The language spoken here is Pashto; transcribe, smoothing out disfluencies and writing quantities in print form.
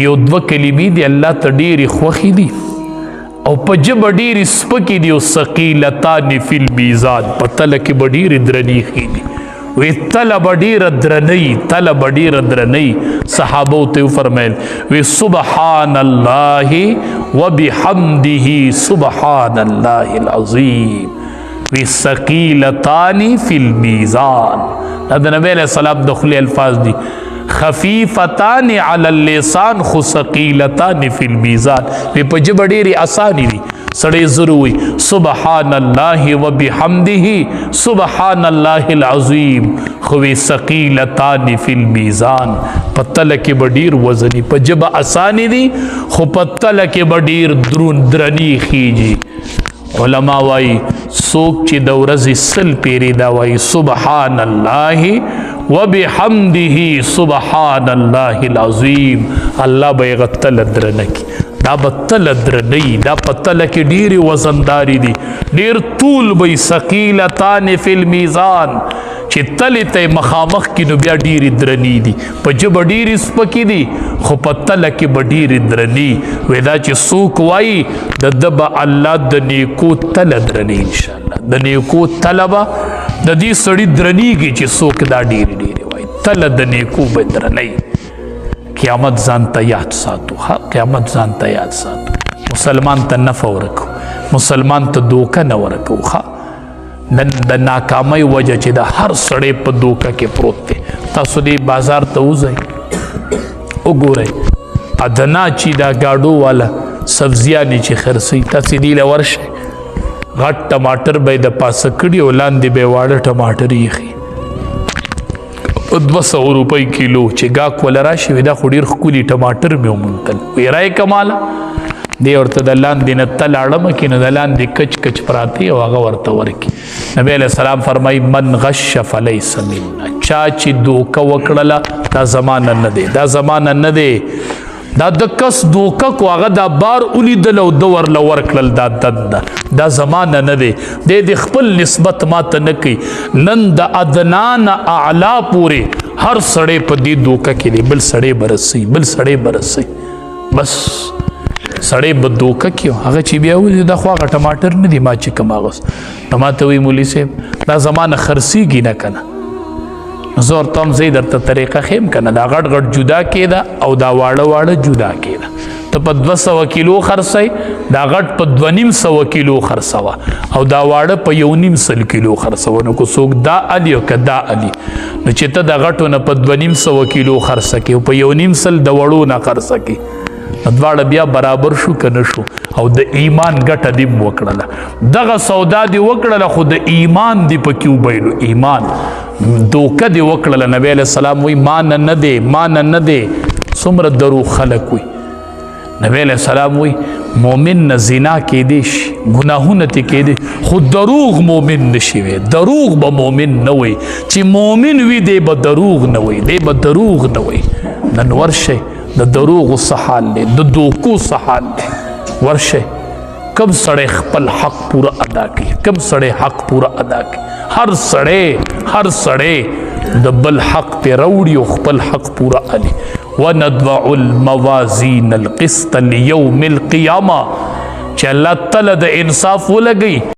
یو دوه کلمې دي الله ته ډېرې خوښې دي او په ژبه ډېرې سپکې دي او ثقیلتان فی المیزان په تله کې به ډېرې درنې ښې دي وی تله به ډېره درنۍ تله به ډېره درنۍ صحابو ته وفرمیل وی سبحان الله وبحمده سبحان الله العظیم وی ثقیلتان فی المیزان دا د نبی علیہ السلام د خولې الفاظ دي خفیفتان علی اللسان خو ثقیلتان فی المیزان وی په ژبه ډېرې اسانې دي سړی زرو وی سبحان الله وبحمده سبحان الله العظیم خو وی ثقیلتان فی المیزان په تله کې به ډېر وزني په ژبه اسانې دي خو په تله کې به ډېر درنې خیږي علما وایي څوک چې د ورځې سل پیرې دا وایي سبحان الله وبحمده سبحان الله العظیم الله به یې هغه تله درنه کړي دا به تله درنوي دا په تله کې ډېرې وزندارې دي ډېر طول به ثقیلتان فی المیزان چې تلې ته یې مخامخ کړي نو بیا ډېرې درنې دي په ژبه ډېرې سپکې دي خو په تله کې به ډېرې درنې وی دا چې څوک وایي د ده به الله د نیکو تله درنې انشاءالله د نیکو تله به د دې سړي درنېږي چې څوک دا ډېرې ډېرې وایي تله د نیکو به درنۍ قیامت ځان ته یاد ساتو قیامت ځان ته یاد ساتو مسلمان ته نفع ورکو مسلمان ته دوکه نه ورکو نن د ناکامۍ وجه چې د هر سړی په دوکه کې پروت دی تاسو دې بازار ته وځئ وګورئ ادنا چې دا ګاډو والا سبزیانې چې خرڅوي تاسې دې له ورشئ غټ ټماټر به یې د پاسه کړي او لاندې به یې واړه ټماټر ایښي 200 روپۍ کیلو چې ګاک ولا راشي وی دا خو ډېر ښکلي ټماټر مې وموندل وی رای کماله دی ورته د لاندې نه تل اړمه کړي نو د لاندې کچ کچ پراته او هغه ورته ورکړي نبی علیه السلام فرمایي من غش فلیس منا چا چې دوکه وکړله دا زمانه نه دی دا زمانه نه دی دا د کس دوکه کو هغه دا بار ولیدل او د ورله ورکړل دا دنده دا زمانه نه دی د خپل نسبت ماته نه کوي نن د ادنا نه اعلی پورې هر سړی په دې دوکه کې دی بل سړی برسي بل سړی برسي بس سړی به دوکه کې هغه چې بیا ولې دا خو هغه ټماټر نه دی ما چې کوم اغوست نو ما ته وایي مولي صاحب دا زمانه خرڅېږي نه که نه زه ورته هم زه یې درته طریقه ښیم که نه دا غټ غټ جدا کېده او دا واړه واړه جدا کېده ته په 200 کیلو خرڅوئ دا غټ په 250 کیلو خرڅوه او دا واړه په 1.5 کیلو خرڅوه نو که څوک دا علي او که دا علي نو چې ته د غټو نه په 250 کیلو خرڅه کړې او په 1.5 د وړو نه خرڅه کړې دواړه بیا برابر شو که نه شو او د ایمان ګټه دې وکړله دغه سودا دې وکړله خو د ایمان دې پکې وبایلو ایمان دوکه دې وکړله نبی علیه السلام وایي ما نه دی ما نه دی څومره دروغ خلک وي نبی علیه السلام وایي مومن نه زنا کېدی شي ګناهونه ترې کېدی خو دروغ مومن نشي وی دروغ به مومن نه وي چې مومن وي دی به دروغ نه وي دی به دروغ نه وي نن ورشئ د دروغو څه حال دی د دوکو څه حال دی ورشئ کم سړی خپل حق پوره ادا کوي کم سړی حق پوره ادا کوي هر سړی د بل حق پې راوړي او خپل حق پوره علي وندع الموازین القسط لیوم القیامه چې الله تعالی د انصاف ولګوي